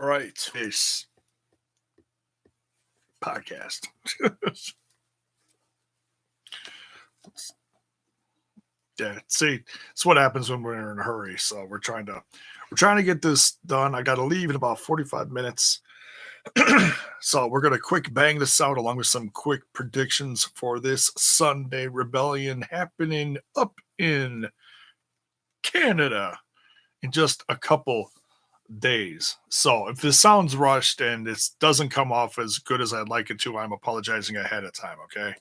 right. This podcast. Yeah, see, it's what happens when we're in a hurry. So we're trying to get this done. I got to leave in about 45 minutes. So we're gonna quick bang this out along with some quick predictions for this Sunday rebellion happening up in Canada in just a couple days. So if this sounds rushed and it doesn't come off as good as I'd like it to, I'm apologizing ahead of time. Okay.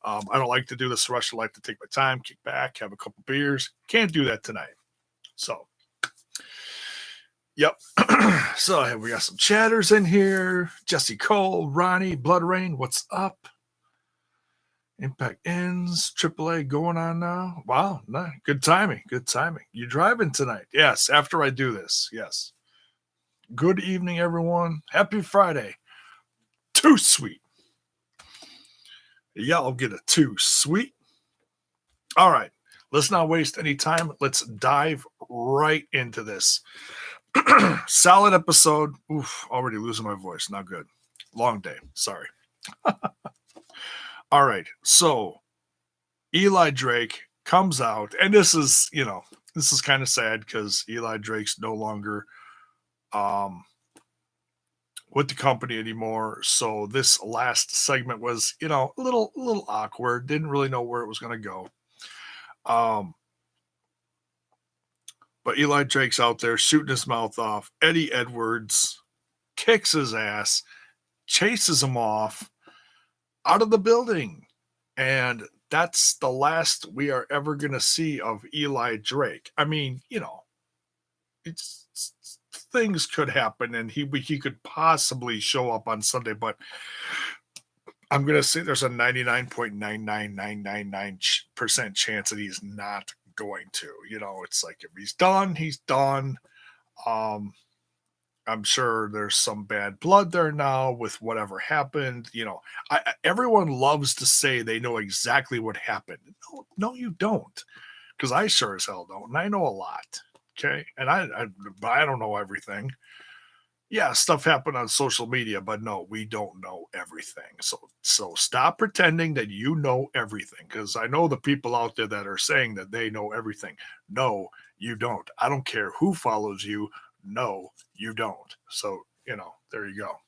I don't like to do this rush. I like to take my time, kick back, have a couple beers. Can't do that tonight. So, yep. So we got some chatters in here. Jesse Cole, Ronnie, Blood Rain, what's up? Impact ends. AAA going on now. Wow, nah, good timing. Good timing. You driving tonight? Yes. After I do this, yes. Good evening, everyone. Happy Friday. Too sweet. Y'all get a too sweet. All right. Let's not waste any time. Let's dive right into this. Solid episode. Oof, already losing my voice. Not good. Long day. Sorry. All right. So Eli Drake comes out, and this is kind of sad because Eli Drake's no longer with the company anymore. So this last segment was, a little awkward. Didn't really know where it was going to go. But Eli Drake's out there shooting his mouth off. Eddie Edwards kicks his ass, chases him off out of the building. And that's the last we are ever going to see of Eli Drake. I mean, it's things could happen and he could possibly show up on Sunday, but I'm going to say there's a 99.99999% chance that he's not going to. It's like if he's done, he's done. I'm sure there's some bad blood there now with whatever happened. Everyone loves to say they know exactly what happened. No, you don't, because I sure as hell don't, and I know a lot. Okay, and I don't know everything. Yeah, stuff happened on social media, but no, we don't know everything. So stop pretending that you know everything, because I know the people out there that are saying that they know everything. No, you don't. I don't care who follows you. No, you don't. So, there you go.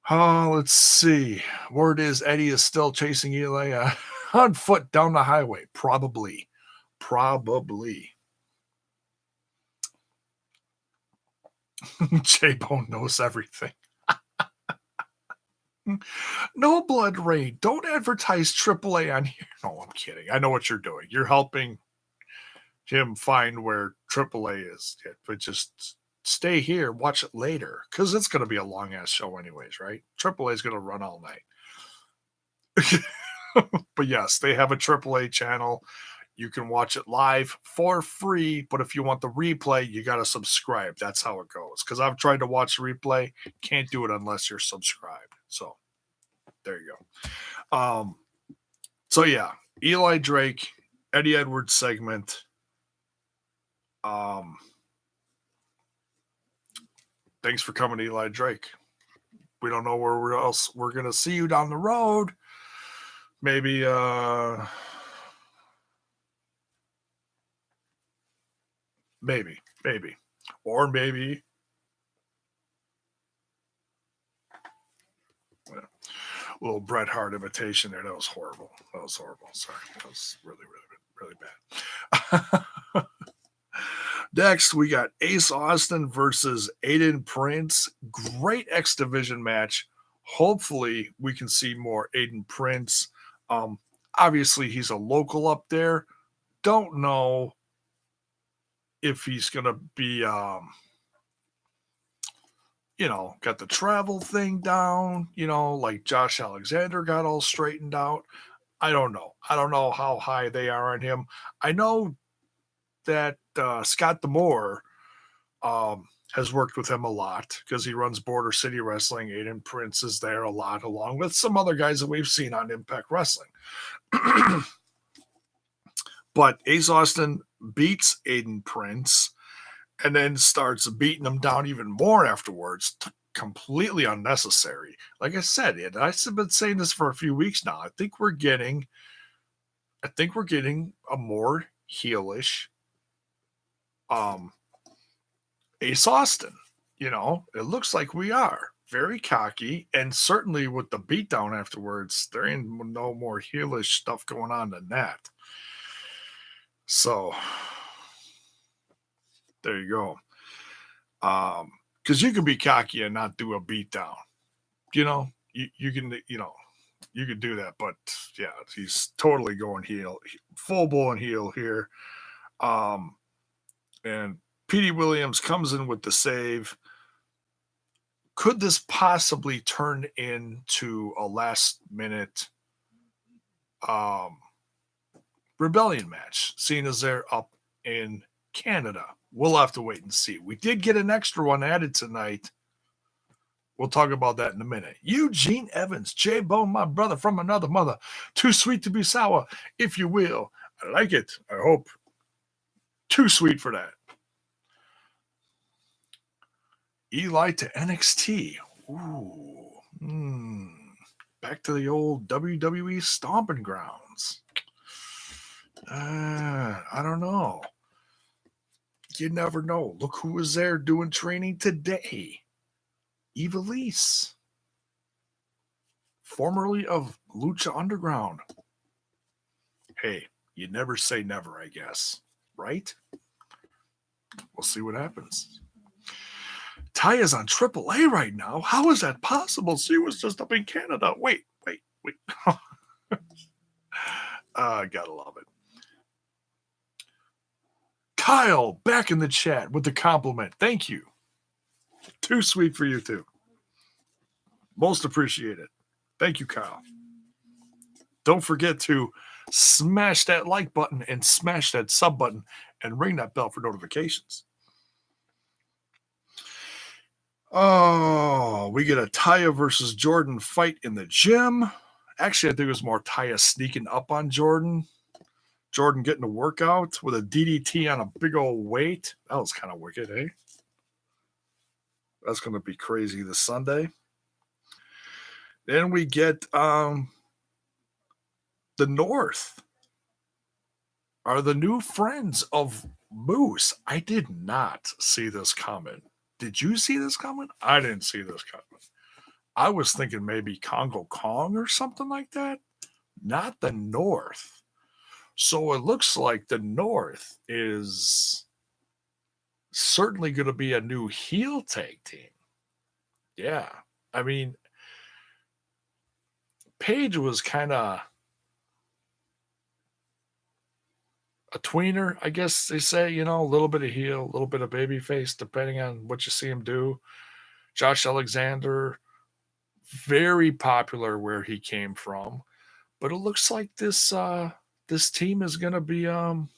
Oh, let's see. Word is Eddie is still chasing Eli on foot down the highway. Probably. J-Bone knows everything. No, Blood Rain. Don't advertise AAA on here. No, I'm kidding. I know what you're doing. You're helping him find where AAA is. But just stay here. Watch it later. Because it's going to be a long-ass show anyways, right? AAA is going to run all night. But yes, they have a AAA channel. You can watch it live for free, but if you want the replay, you got to subscribe. That's how it goes. Because I've tried to watch the replay. Can't do it unless you're subscribed. So, there you go. So, yeah. Eli Drake, Eddie Edwards segment. Thanks for coming, Eli Drake. We don't know where else we're going to see you down the road. Maybe, Maybe. Or maybe. Yeah. A little Bret Hart imitation there. That was horrible. Sorry. That was really, really, really bad. Next, we got Ace Austin versus Aiden Prince. Great X Division match. Hopefully, we can see more Aiden Prince. Obviously, he's a local up there. Don't know if he's going to be, got the travel thing down, like Josh Alexander got all straightened out. I don't know. I don't know how high they are on him. I know that Scott D'Amore has worked with him a lot because he runs Border City Wrestling. Aiden Prince is there a lot, along with some other guys that we've seen on Impact Wrestling. But Ace Austin beats Aiden Prince, and then starts beating him down even more afterwards. Completely unnecessary. Like I said, and I've been saying this for a few weeks now. I think we're getting a more heelish um Ace Austin. It looks like we are very cocky, and certainly with the beatdown afterwards, there ain't no more heelish stuff going on than that. So there you go. Because you can be cocky and not do a beatdown. You can you could do that, but yeah, he's totally going heel, full blown heel here. Um, and Petey Williams comes in with the save. Could this possibly turn into a last minute um, rebellion match, seeing as they're up in Canada? We'll have to wait and see. We did get an extra one added tonight. We'll talk about that in a minute. Eugene Evans, J-Bone, my brother from another mother. Too sweet to be sour, if you will. I like it. I hope. Too sweet for that. Eli to NXT. Ooh. Back to the old WWE stomping grounds. I don't know. You never know. Look who was there doing training today. Ivelisse, formerly of Lucha Underground. Hey, you never say never, I guess. Right? We'll see what happens. Taya's on AAA right now. How is that possible? She was just up in Canada. Wait. Gotta love it. Kyle, back in the chat with the compliment. Thank you. Too sweet for you, too. Most appreciated. Thank you, Kyle. Don't forget to smash that like button and smash that sub button and ring that bell for notifications. Oh, we get a Taya versus Jordan fight in the gym. Actually, I think it was more Taya sneaking up on Jordan. Jordan getting a workout with a DDT on a big old weight. That was kind of wicked, eh? That's going to be crazy this Sunday. Then we get the North are the new friends of Moose. I did not see this coming. Did you see this coming? I didn't see this coming. I was thinking maybe Congo Kong or something like that. Not the North. So it looks like the North is certainly going to be a new heel tag team. Yeah. I mean, Paige was kind of a tweener, I guess they say, a little bit of heel, a little bit of baby face, depending on what you see him do. Josh Alexander, very popular where he came from. But it looks like this team is going to be heading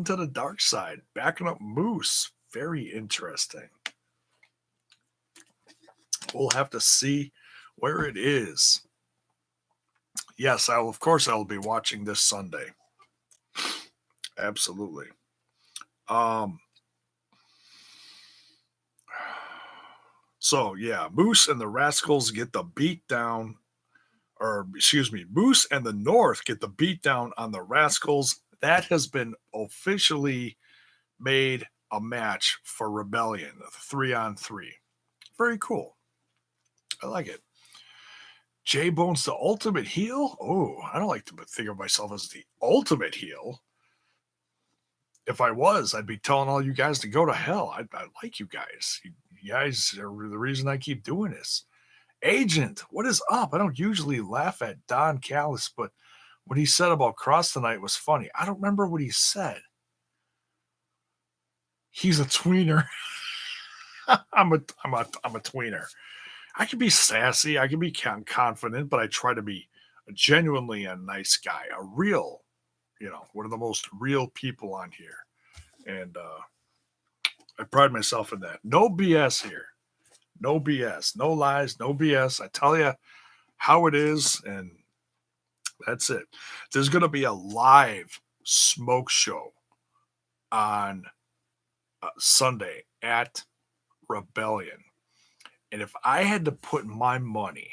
to the dark side, backing up Moose. Very interesting. We'll have to see where it is. Yes, I will be watching this Sunday. Absolutely. So yeah, Moose and the Rascals get the beat down, Moose and the North get the beat down on the Rascals. That has been officially made a match for Rebellion, 3-on-3. Very cool. I like it. J-Bone's the ultimate heel? Oh, I don't like to think of myself as the ultimate heel. If I was, I'd be telling all you guys to go to hell. I like you guys. You guys are the reason I keep doing this. Agent, what is up? I don't usually laugh at Don Callis, but what he said about Cross tonight was funny. I don't remember what he said. He's a tweener. I'm a tweener. I can be sassy. I can be confident, but I try to be genuinely a nice guy, a real, one of the most real people on here. And I pride myself in that. No BS here. No BS. No lies. No BS. I tell you how it is. And That's it. There's going to be a live smoke show on Sunday at Rebellion. And if I had to put my money,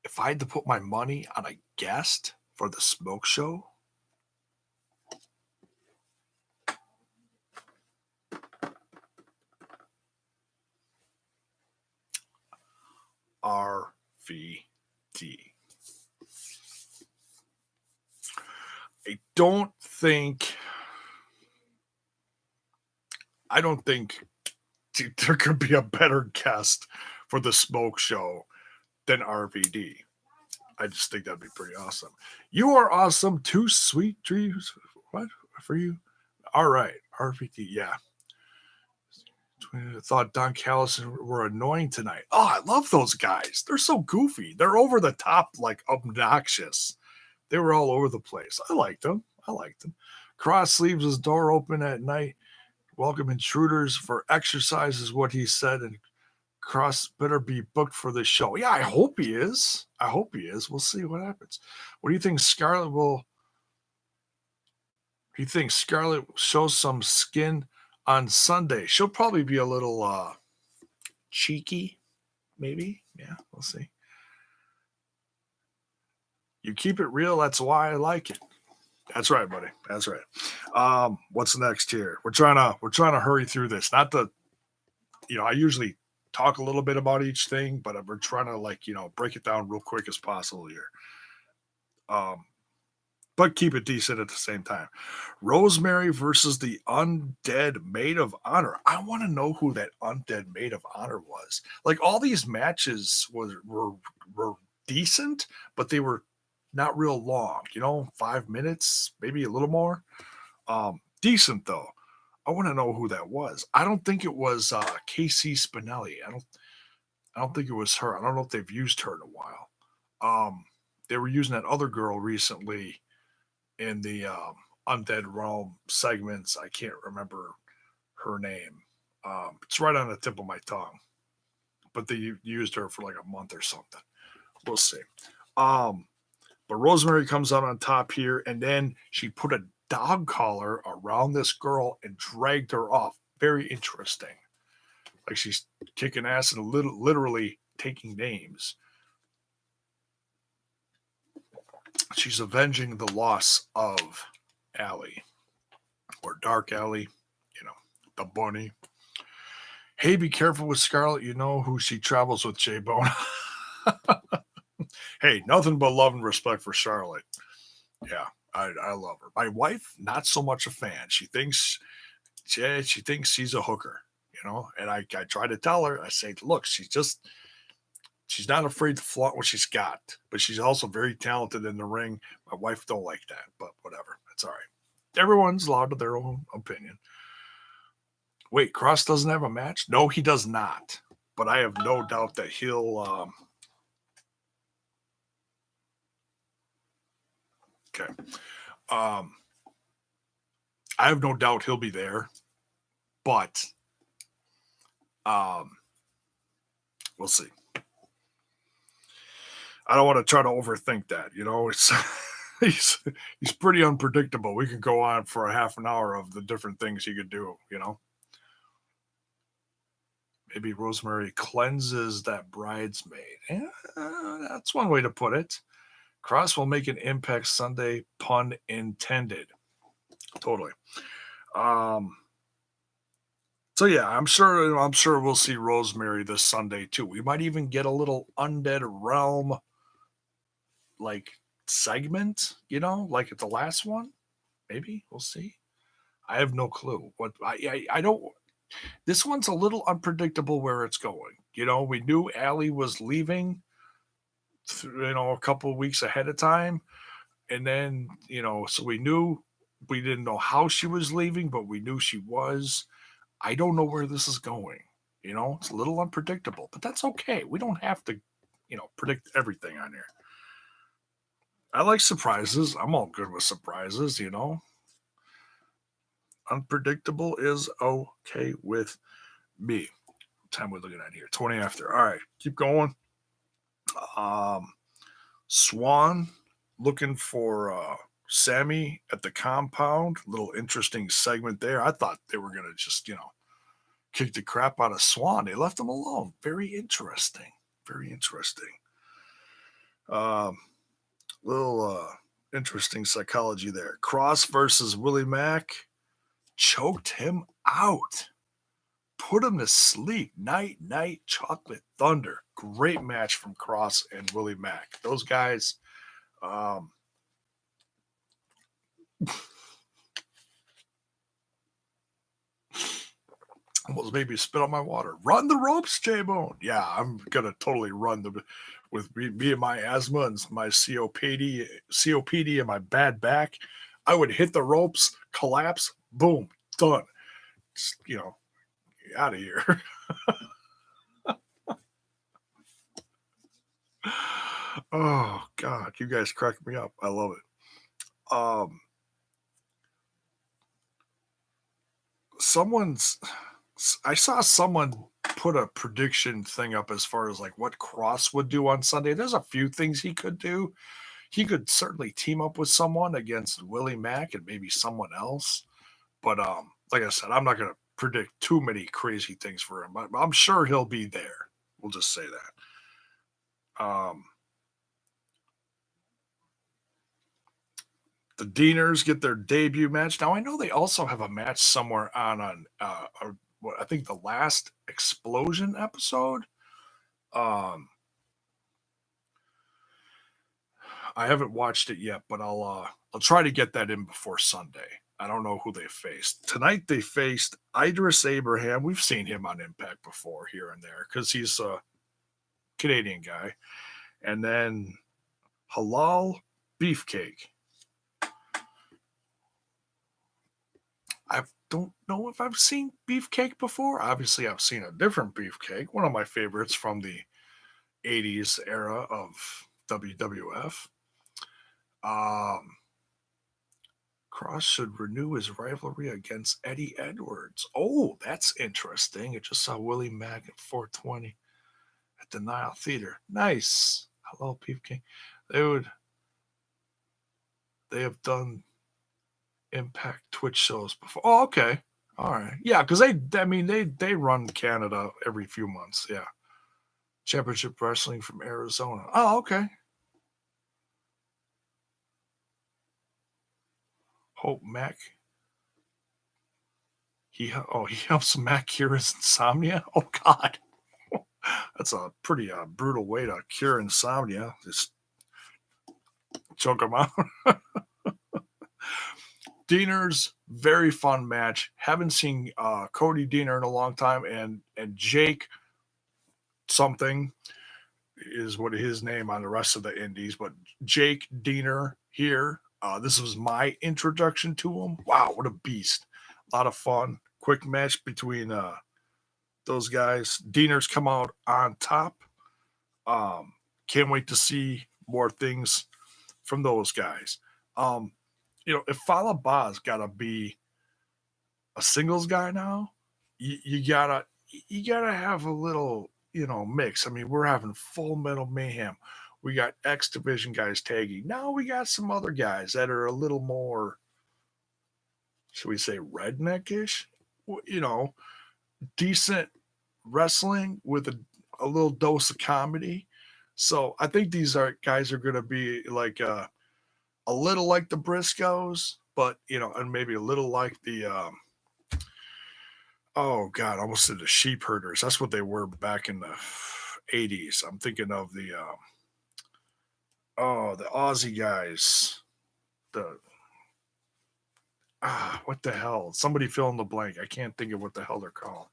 if I had to put my money on a guest for the smoke show, RVD. I don't think I don't think there could be a better guest for the smoke show than RVD. I just think that'd be pretty awesome. You are awesome. Two sweet dreams. What for you? All right, RVD. Yeah. I thought Don Callis were annoying tonight. Oh, I love those guys. They're so goofy. They're over the top, like obnoxious. They were all over the place. I liked them. I liked them. Cross leaves his door open at night. Welcome intruders for exercise is what he said. And Cross better be booked for this show. Yeah, I hope he is. I hope he is. We'll see what happens. What do you think Scarlett will? He thinks Scarlett shows some skin on Sunday. She'll probably be a little cheeky, maybe. Yeah, we'll see. You keep it real. That's why I like it. That's right, buddy. That's right. What's next here? We're trying to hurry through this. Not the, I usually talk a little bit about each thing, but we're trying to break it down real quick as possible here. Um, but keep it decent at the same time. Rosemary versus the undead maid of honor. I want to know who that undead maid of honor was. Like all these matches were decent, but they were not real long. 5 minutes, maybe a little more. Decent though. I want to know who that was. I don't think it was Casey Spinelli. I don't think it was her. I don't know if they've used her in a while. They were using that other girl recently in the Undead Realm segments. I can't remember her name. It's right on the tip of my tongue, but they used her for like a month or something. We'll see. But Rosemary comes out on top here, and then she put a dog collar around this girl and dragged her off. Very interesting. Like she's kicking ass and literally taking names. She's avenging the loss of Allie, or Dark Alley, the bunny. Hey, be careful with Scarlett. You know who she travels with, J-Bone. Hey, nothing but love and respect for Charlotte. Yeah, I love her. My wife, not so much a fan. She thinks she's a hooker, and I try to tell her, I say, look, she's not afraid to flaunt what she's got, but she's also very talented in the ring. My wife don't like that, but whatever. It's all right. Everyone's allowed to their own opinion. Wait, Cross doesn't have a match? No, he does not. But I have no doubt that he'll. Okay. I have no doubt he'll be there, but we'll see. I don't want to try to overthink that. It's he's pretty unpredictable. We could go on for a half an hour of the different things he could do. Maybe Rosemary cleanses that bridesmaid. That's one way to put it. Cross will make an impact Sunday, pun intended. Totally. So yeah, I'm sure we'll see Rosemary this Sunday too. We might even get a little Undead Realm like segment, like at the last one. Maybe we'll see. I have no clue. What I don't. This one's a little unpredictable where it's going. We knew Allie was leaving, a couple of weeks ahead of time, and then so we didn't know how she was leaving, but we knew she was. I don't know where this is going. It's a little unpredictable, but that's okay. We don't have to, predict everything on here. I like surprises. I'm all good with surprises. Unpredictable is okay with me. What time we looking at here? 20 after. All right, keep going. Um, Swan looking for Sammy at the compound. Little interesting segment there. I thought they were gonna just kick the crap out of Swan. They left him alone. Very interesting. Very interesting. Um, little interesting psychology there. Cross versus Willie Mack choked him out. Put him to sleep. Night, night, chocolate thunder. Great match from Cross and Willie Mack. Those guys. Um, almost made me spit on my water. Run the ropes, J-Bone. Yeah, I'm gonna totally run with me and my asthma and my COPD and my bad back. I would hit the ropes, collapse, boom, done. Just, out of here. Oh God, you guys crack me up. I love it. Someone's I saw someone put a prediction thing up as far as like what Cross would do on Sunday. There's a few things he could do. He could certainly team up with someone against Willie Mack and maybe someone else. But like I said, I'm not gonna predict too many crazy things for him. I'm sure he'll be there. We'll just say that. The Deaners get their debut match. Now I know they also have a match somewhere what I think the last Explosion episode. I haven't watched it yet, but I'll try to get that in before Sunday. I don't know who they faced tonight. They faced Idris Abraham. We've seen him on Impact before here and there because he's a Canadian guy, and then Halal Beefcake. I don't know if I've seen Beefcake before. Obviously, I've seen a different Beefcake. One of my favorites from the '80s era of WWF. Cross should renew his rivalry against Eddie Edwards. Oh, that's interesting. I just saw Willie Mack at 420 at the Nile Theater. Nice. Hello, Beefcake. They have done Impact Twitch shows before. Oh, okay. All right. Yeah, because they run Canada every few months. Yeah. Championship Wrestling from Arizona. Oh, okay. Hope Mac. He helps Mac cure his insomnia. Oh God, that's a pretty brutal way to cure insomnia. Just choke him out. Deaner's very fun match. Haven't seen Cody Deaner in a long time, and Jake something is what his name on the rest of the indies, but Jake Deaner here. This was my introduction to him. Wow, what a beast! A lot of fun. Quick match between those guys. Deaners come out on top. Can't wait to see more things from those guys. If Falaba's got to be a singles guy now, you gotta have a little mix. I mean, we're having Full Metal Mayhem. We got X Division guys tagging. Now we got some other guys that are a little more, should we say, redneckish? Decent wrestling with a little dose of comedy. So I think these guys are going to be like a little like the Briscoes, but and maybe a little like the oh God, I almost said the sheep herders. That's what they were back in the '80s. I'm thinking of the the Aussie guys. The what the hell? Somebody fill in the blank. I can't think of what the hell they're called.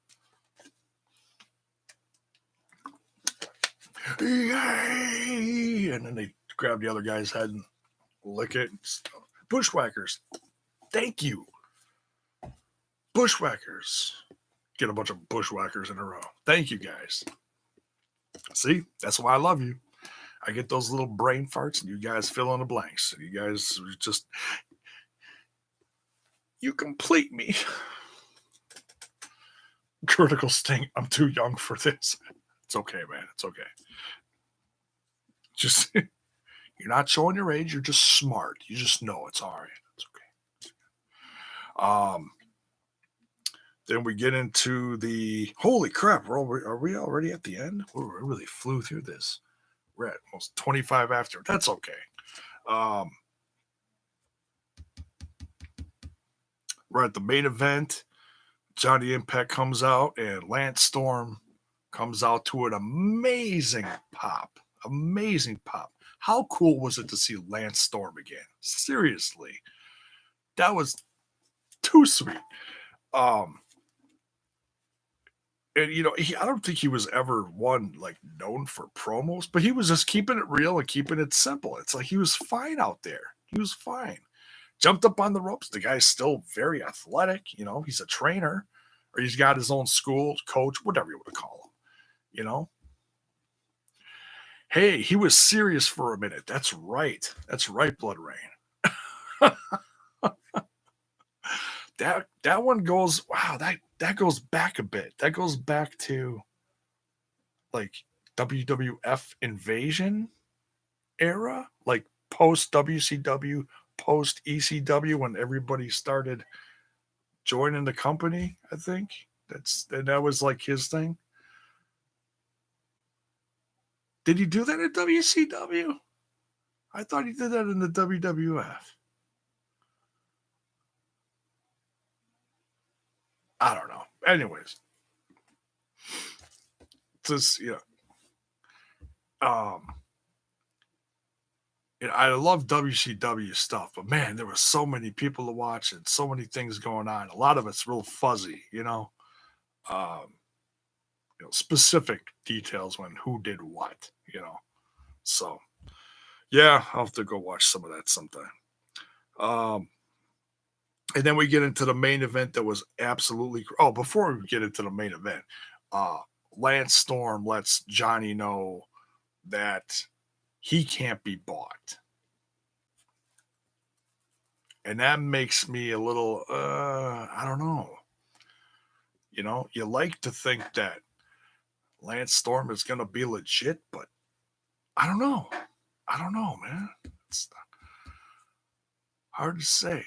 Yay! And then they grab the other guy's head and lick it. Bushwhackers. Thank you. Bushwhackers. Get a bunch of bushwhackers in a row. Thank you, guys. See, that's why I love you. I get those little brain farts and you guys fill in the blanks. You guys just, you complete me. Critical Sting. I'm too young for this. It's okay, man. It's okay. Just you're not showing your age. You're just smart. You just know it's all right. It's okay. Then we get into the holy crap. Are we already at the end? We really flew through this. We're at almost 25 after. That's okay. Um, we're at the main event. Johnny Impact comes out, and Lance Storm comes out to an amazing pop. Amazing pop. How cool was it to see Lance Storm again? Seriously. That was too sweet. Um, and I don't think he was ever one like known for promos, but he was just keeping it real and keeping it simple. It's like he was fine out there. He was fine. Jumped up on the ropes. The guy's still very athletic. He's a trainer, or he's got his own school, coach, whatever you want to call him. Hey, he was serious for a minute. That's right. That's right, Blood Rain. that one goes, wow, that goes back a bit. That goes back to like WWF Invasion era, like post WCW, post ECW, when everybody started joining the company. I think that was like his thing. Did he do that at WCW? I thought he did that in the WWF. I don't know. Anyways, just I love WCW stuff, but man, there were so many people to watch and so many things going on. A lot of it's real fuzzy, um, specific details when who did what. So yeah, I'll have to go watch some of that sometime. Um, and then we get into the main event that was absolutely. Oh, before we get into the main event, uh, Lance Storm lets Johnny know that he can't be bought. And that makes me a little, I don't know. You like to think that Lance Storm is going to be legit, but I don't know. I don't know, man. It's hard to say.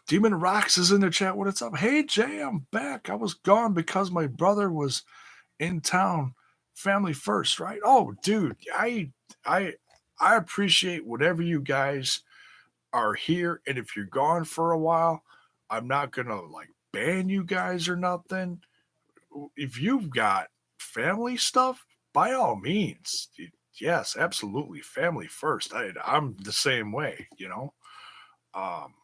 Demon Rocks is in the chat. What's up? Hey, Jay, I'm back. I was gone because my brother was in town. Family first, right? Oh, dude, I appreciate whatever you guys are here, and if you're gone for a while, I'm not gonna like ban you guys or nothing. If you've got family stuff, by all means, yes, absolutely, family first. I'm the same way. Um,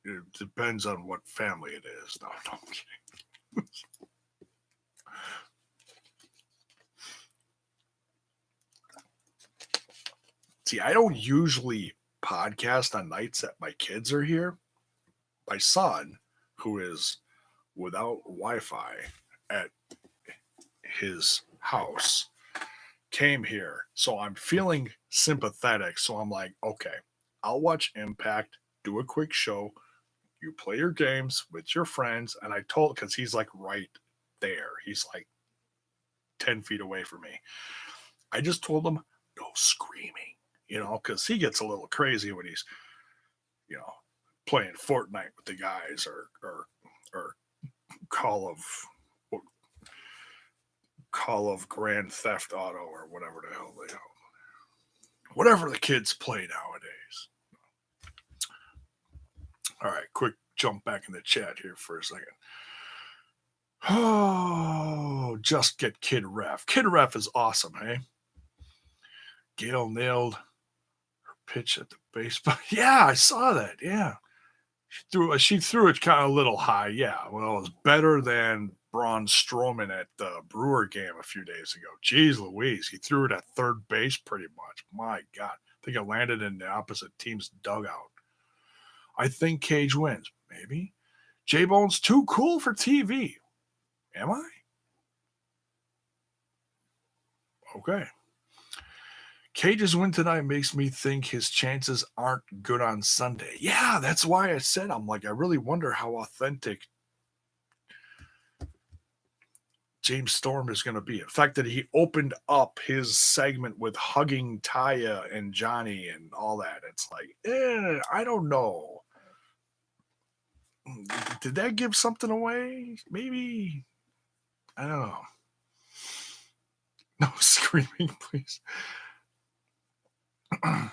it depends on what family it is. No, no, I'm kidding. See, I don't usually podcast on nights that my kids are here. My son, who is without Wi-Fi at his house, came here. So I'm feeling sympathetic. So I'm like, okay, I'll watch Impact, do a quick show. You play your games with your friends. And I told, because he's like right there, he's like 10 feet away from me. I just told him, no screaming, because he gets a little crazy when he's, you know, playing Fortnite with the guys or Call of Call of Grand Theft Auto or whatever the hell whatever the kids play nowadays. All right, quick jump back in the chat here for a second. Oh, just get Kid Ref. Kid Ref is awesome, hey? Gail nailed her pitch at the baseball. Yeah, I saw that. Yeah. She threw it kind of a little high. Yeah. Well, it was better than Braun Strowman at the Brewer game a few days ago. Jeez Louise. He threw it at third base pretty much. My God. I think it landed in the opposite team's dugout. I think Cage wins. Maybe. J-Bone's too cool for TV. Am I? Okay. Cage's win tonight makes me think his chances aren't good on Sunday. Yeah, that's why I said I'm like, I really wonder how authentic James Storm is going to be. The fact that he opened up his segment with hugging Taya and Johnny and all that. It's like, I don't know. Did that give something away? Maybe. I don't know. No screaming, please. Got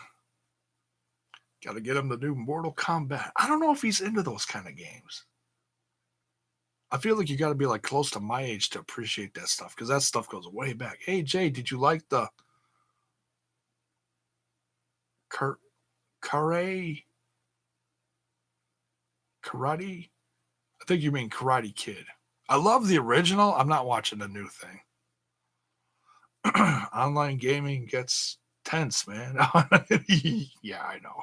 to get him the new Mortal Kombat. I don't know if he's into those kind of games. I feel like you got to be like close to my age to appreciate that stuff because that stuff goes way back. Hey Jay, did you like the karate? Karate? I think you mean Karate Kid. I love the original. I'm not watching the new thing. Online gaming gets tense, man. Yeah, I know.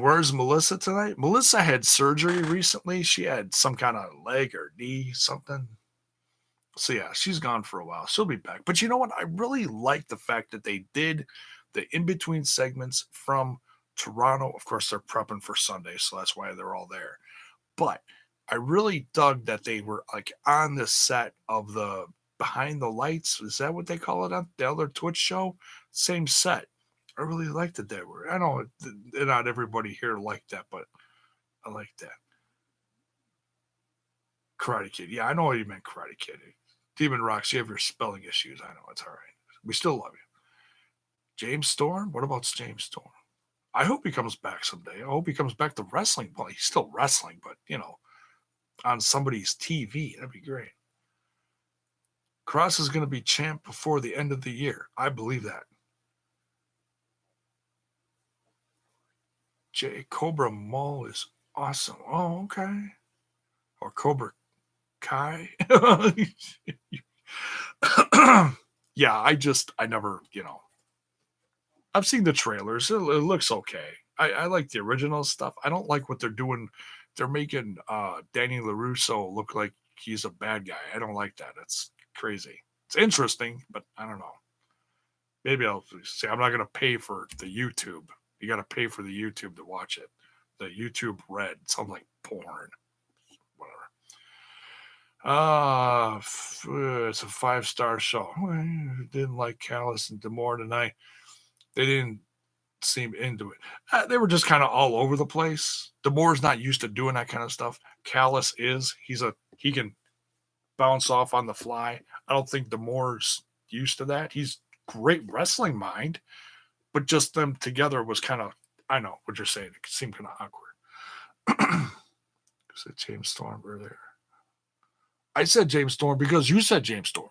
Where's Melissa tonight? Melissa had surgery recently. She had some kind of leg or knee, something. So yeah, she's gone for a while. She'll be back. But you know what? I really like the fact that they did the in-between segments from Toronto. Of course, they're prepping for Sunday, so that's why they're all there. But I really dug that they were like on the set of the Behind the Lights. Is that what they call it on the other Twitch show? Same set. I really liked that they were. I know not everybody here liked that, but I like that. Karate Kid. Yeah, I know what you meant, Karate Kid. Demon Rocks, you have your spelling issues. I know, it's all right. We still love you. James Storm? What about James Storm? I hope he comes back someday. I hope he comes back to wrestling. Well, he's still wrestling, but, on somebody's TV. That'd be great. Cross is going to be champ before the end of the year. I believe that. Cobra Mall is awesome. Oh, okay. Or Cobra Kai. Yeah, I never, I've seen the trailers. It looks okay. I like the original stuff. I don't like what they're doing. They're making Danny LaRusso look like he's a bad guy. I don't like that. It's crazy. It's interesting, but I don't know. Maybe I'll say I'm not going to pay for the YouTube. You got to pay for the YouTube to watch it. The YouTube Red sounds like porn. Whatever. It's a 5-star show. Didn't like Callis and Demore tonight. They didn't seem into it. They were just kind of all over the place. Demore's not used to doing that kind of stuff. Callis is. He can bounce off on the fly. I don't think Demore's used to that. He's great wrestling mind, but just them together was kind of, I know what you're saying. It seemed kind of awkward. Said James Storm earlier. I said James Storm because you said James Storm.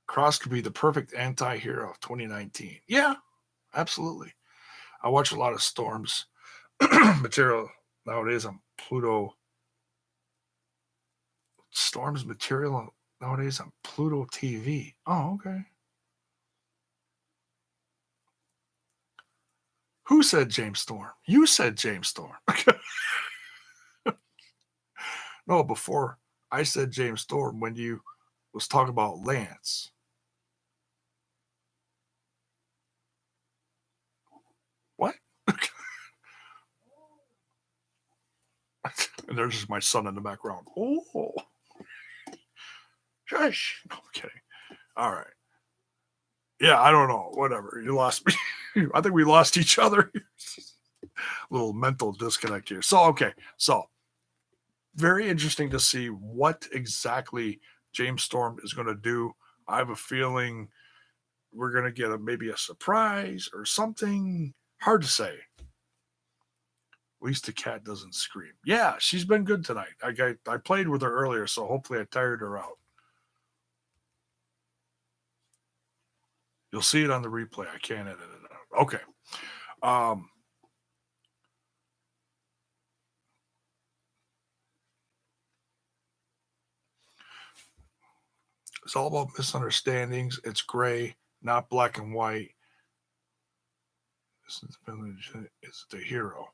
Cross could be the perfect anti-hero of 2019. Yeah, absolutely. I watch a lot of Storm's material nowadays on Pluto. Storm's material nowadays on Pluto TV. Oh, okay. Who said James Storm? You said James Storm. No, before I said James Storm when you was talking about Lance. What? And there's my son in the background. Oh, shush. No, I'm kidding. All right. Yeah, I don't know. Whatever. You lost me. I think we lost each other. Little mental disconnect here. So, okay. So, very interesting to see what exactly James Storm is going to do. I have a feeling we're going to get maybe a surprise or something. Hard to say. At least the cat doesn't scream. Yeah, she's been good tonight. I played with her earlier, so hopefully I tired her out. You'll see it on the replay. I can't edit it out. Okay. It's all about misunderstandings. It's gray, not black and white. Is the hero.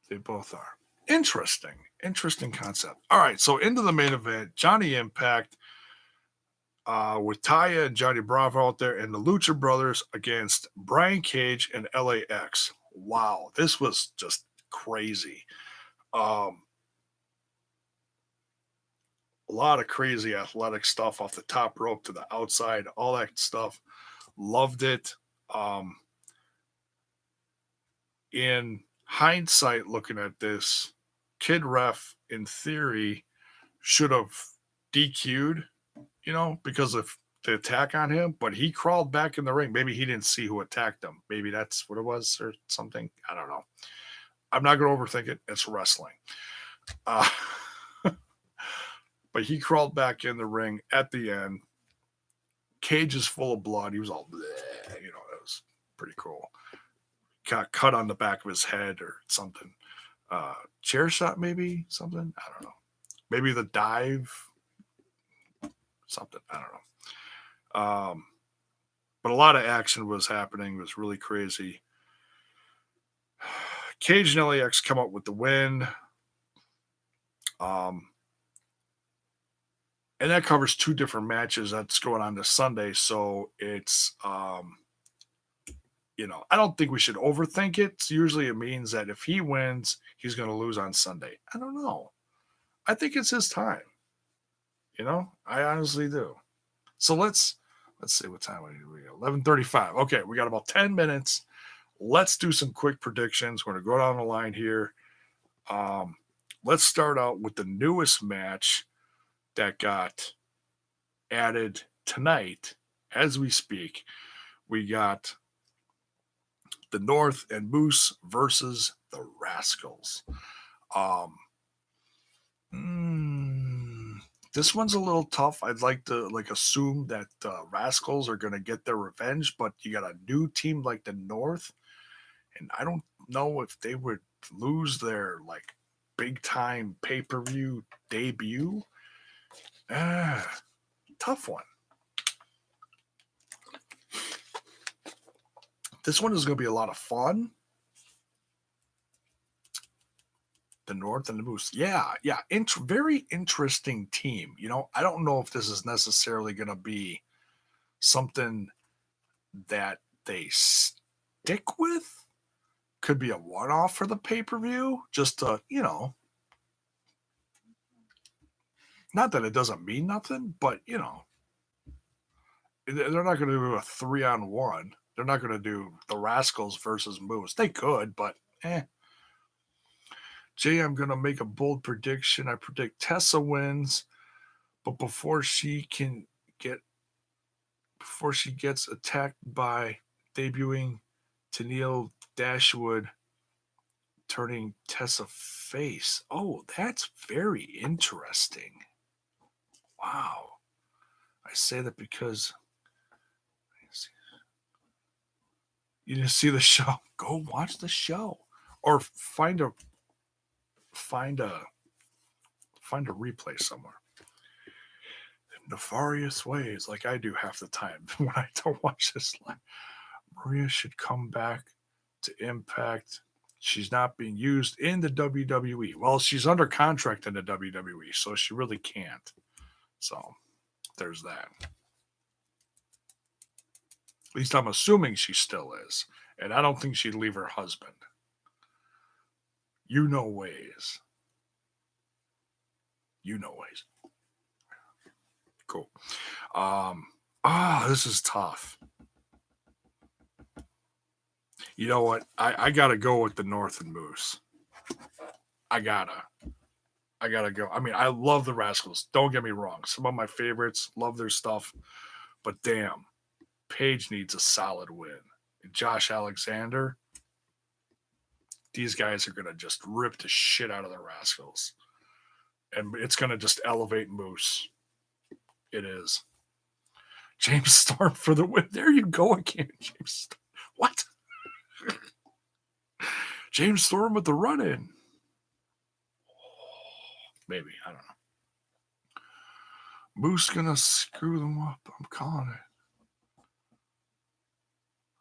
They both are. Interesting concept. All right, so into the main event, Johnny Impact with Taya and Johnny Bravo out there, and the Lucha Brothers against Brian Cage and LAX. Wow, this was just crazy. Um, a lot of crazy athletic stuff off the top rope to the outside, all that stuff. Loved it. Um, in hindsight, looking at this, Kid Ref, in theory, should have DQ'd, because of the attack on him, but he crawled back in the ring. Maybe he didn't see who attacked him. Maybe that's what it was or something. I don't know. I'm not going to overthink it. It's wrestling. Uh, but he crawled back in the ring at the end. Cage is full of blood. He was all, bleh, that was pretty cool. Got cut on the back of his head or something. Chair shot, maybe something. I don't know. Maybe the dive, something. I don't know. But a lot of action was happening. It was really crazy. Cage and LAX come up with the win. And that covers two different matches that's going on this Sunday. So it's, I don't think we should overthink it. Usually it means that if he wins, he's going to lose on Sunday. I don't know. I think it's his time. I honestly do. So let's see what time we got. 11:35. Okay, we got about 10 minutes. Let's do some quick predictions. We're going to go down the line here. Let's start out with the newest match that got added tonight as we speak. We got the North and Moose versus the Rascals. This one's a little tough. I'd like to assume that Rascals are going to get their revenge, but you got a new team like the North, and I don't know if they would lose their big time pay-per-view debut. Tough one. This one is going to be a lot of fun. The North and the Moose. Yeah. Very interesting team. I don't know if this is necessarily going to be something that they stick with. Could be a one-off for the pay-per-view. Just to, not that it doesn't mean nothing, but, they're not going to do a 3-on-1. They're not going to do the Rascals versus Moose. They could, but Jay, I'm going to make a bold prediction. I predict Tessa wins, but before she gets attacked by debuting Tennille Dashwood, turning Tessa face. Oh, that's very interesting. Wow. I say that because you didn't see the show. Go watch the show, or find a replay somewhere. Nefarious ways, like I do half the time when I don't watch this live. Maria should come back to Impact. She's not being used in the WWE. Well, she's under contract in the WWE, so she really can't. So there's that. At least I'm assuming she still is. And I don't think she'd leave her husband. You know ways. Cool. This is tough. You know what? I gotta go with the North and Moose. I gotta go. I mean, I love the Rascals. Don't get me wrong. Some of my favorites, love their stuff. But damn, Paige needs a solid win. And Josh Alexander, these guys are going to just rip the shit out of the Rascals. And it's going to just elevate Moose. It is. James Storm for the win. There you go again, James Storm. What? James Storm with the run-in. Maybe. I don't know. Moose going to screw them up. I'm calling it.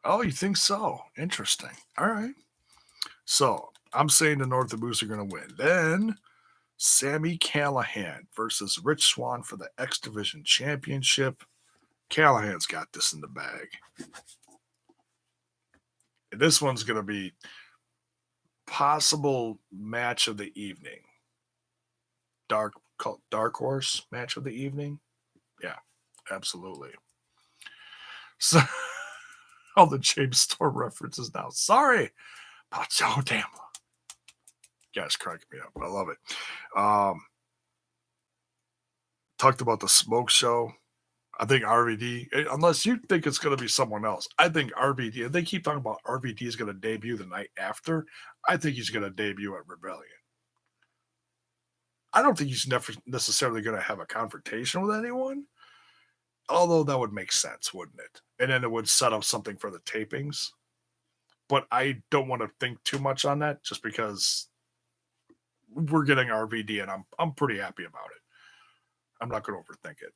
Oh, you think so? Interesting. All right. So I'm saying the North and Moose are going to win. Then Sami Callihan versus Rich Swann for the X Division Championship. Callahan's got this in the bag. And this one's going to be possible match of the evening. Dark horse match of the evening. Yeah, absolutely. So all the James Storm references now. Sorry about Joe Damla. Guys, cracking me up. I love it. Talked about the smoke show. I think RVD, unless you think it's going to be someone else, I think RVD, they keep talking about RVD is going to debut the night after. I think he's going to debut at Rebellion. I don't think he's never necessarily going to have a confrontation with anyone, although that would make sense, wouldn't it? And then it would set up something for the tapings. But I don't want to think too much on that just because we're getting RVD and I'm pretty happy about it. I'm not going to overthink it.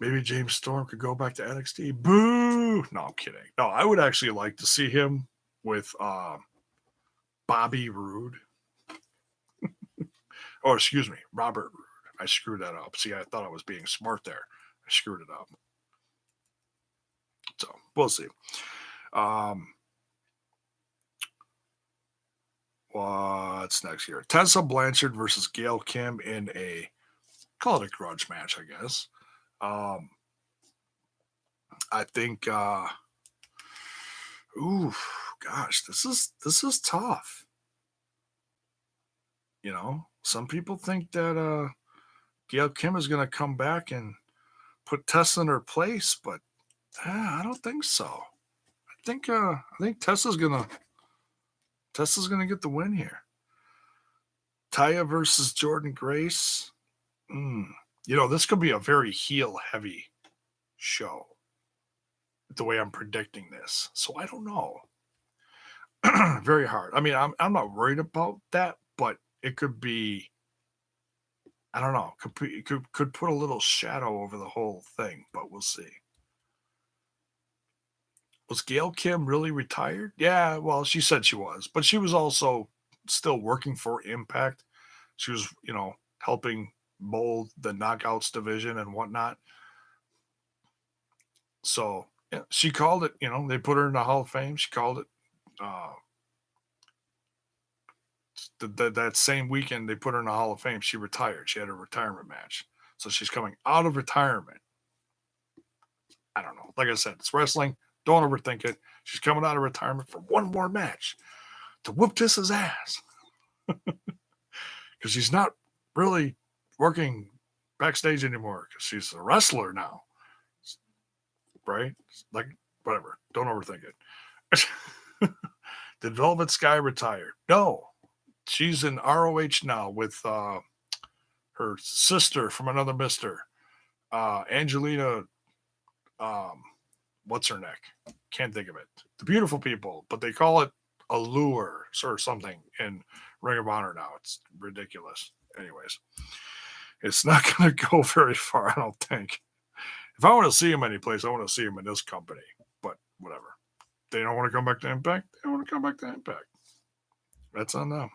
Maybe James Storm could go back to NXT. Boo! No, I'm kidding. No, I would actually like to see him with Bobby Roode. Oh, excuse me, Robert Roode. I screwed that up. See, I thought I was being smart there. I screwed it up. So we'll see. What's next here? Tessa Blanchard versus Gail Kim in a, call it a grudge match, I guess. I think gosh, this is tough. You know, some people think that Gail Kim is gonna come back and put Tessa in her place, but I don't think so. I think Tessa's gonna get the win here. Taya versus Jordan Grace. You know, this could be a very heel heavy show. The way I'm predicting this, so I don't know. Very hard. I mean, I'm not worried about that, but it could be. I don't know. Could put a little shadow over the whole thing, but we'll see. Was Gail Kim really retired? Yeah, well, she said she was, but she was also still working for Impact. She was, you know, helping mold the Knockouts division and whatnot. So yeah, she called it. You know, they put her in the Hall of Fame. She called it. That same weekend they put her in the Hall of Fame. She retired. She had a retirement match. So she's coming out of retirement. I don't know. Like I said, it's wrestling. Don't overthink it. She's coming out of retirement for one more match to whoop Tessa's ass. Because she's not really working backstage anymore because she's a wrestler now. Right? Like, whatever. Don't overthink it. Did Velvet Sky retire? No. She's in ROH now with her sister from another mister, Angelina. What's her neck? Can't think of it. The Beautiful People, but they call it Allure or something in Ring of Honor now. It's ridiculous. Anyways, it's not going to go very far, I don't think. If I want to see him any place, I want to see him in this company. But whatever. They don't want to come back to Impact. They don't want to come back to Impact. That's on them.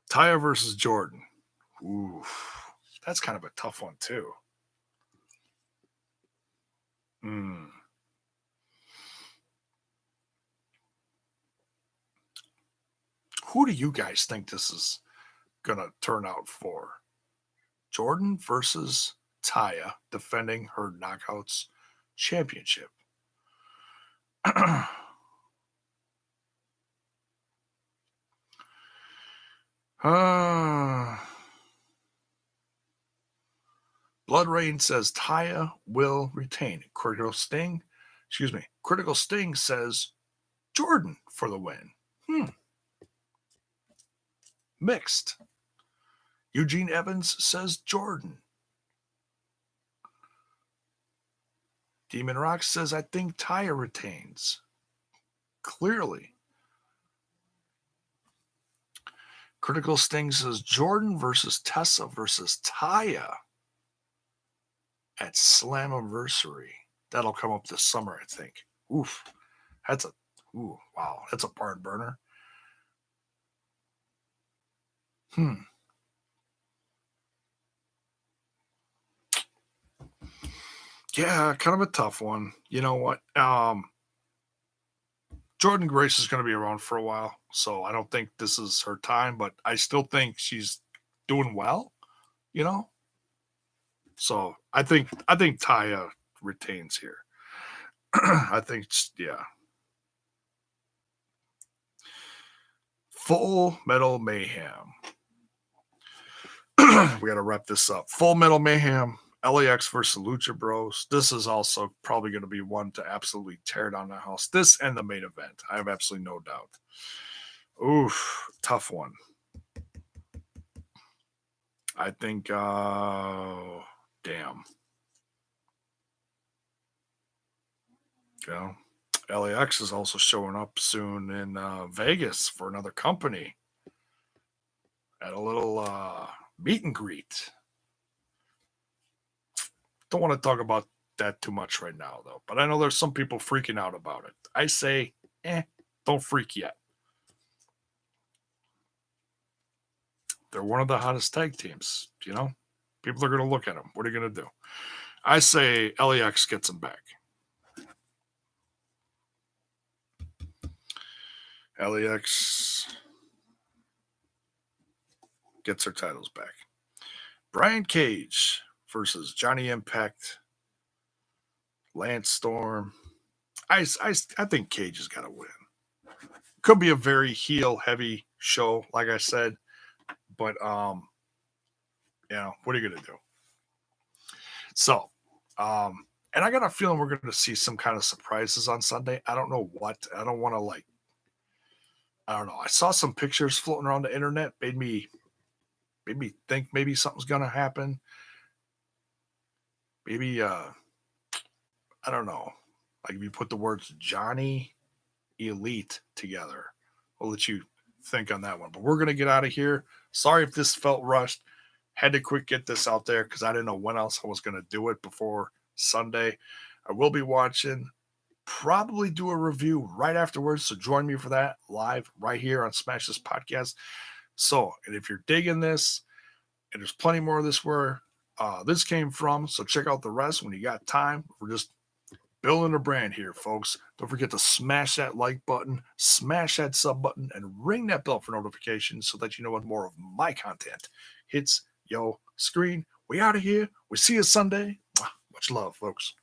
Taya versus Jordan. Ooh, that's kind of a tough one too. Who do you guys think this is going to turn out for? Jordan versus Taya defending her Knockouts championship. Blood Rain says Taya will retain. Critical Sting says Jordan for the win. Mixed. Eugene Evans says Jordan. Demon Rock says, I think Taya retains. Clearly. Critical Sting says Jordan versus Tessa versus Taya at Slammiversary. That'll come up this summer, I think. Oof. That's a barn burner. Yeah, kind of a tough one. You know what? Jordan Grace is going to be around for a while, so I don't think this is her time, but I still think she's doing well, you know? So I think Taya retains here. I think yeah. Full Metal Mayhem. We got to wrap this up. Full Metal Mayhem, LAX versus Lucha Bros. This is also probably going to be one to absolutely tear down the house. This and the main event. I have absolutely no doubt. Oof, tough one. I think, damn. You know, LAX is also showing up soon in Vegas for another company at a little meet and greet. Don't want to talk about that too much right now, though. But I know there's some people freaking out about it. I say, don't freak yet. They're one of the hottest tag teams, you know? People are going to look at them. What are you going to do? I say LAX gets them back. LAX gets their titles back. Brian Cage versus Johnny Impact, Lance Storm. I think Cage has got to win. Could be a very heel heavy show, like I said, but what are you gonna do? So, and I got a feeling we're gonna see some kind of surprises on Sunday. I don't know what. I don't want to I don't know. I saw some pictures floating around the internet, made me think maybe something's gonna happen. Maybe I don't know. Like if you put the words Johnny Elite together. I'll let you think on that one. But we're gonna get out of here. Sorry if this felt rushed. Had to quick get this out there because I didn't know when else I was gonna do it before Sunday. I will be watching, probably do a review right afterwards. So join me for that live right here on Smash This Podcast. So, and if you're digging this, and there's plenty more of this where this came from, so check out the rest when you got time. We're just building a brand here, folks. Don't forget to smash that like button, smash that sub button, and ring that bell for notifications so that you know when more of my content hits your screen. We out of here. We see you Sunday. Much love, folks.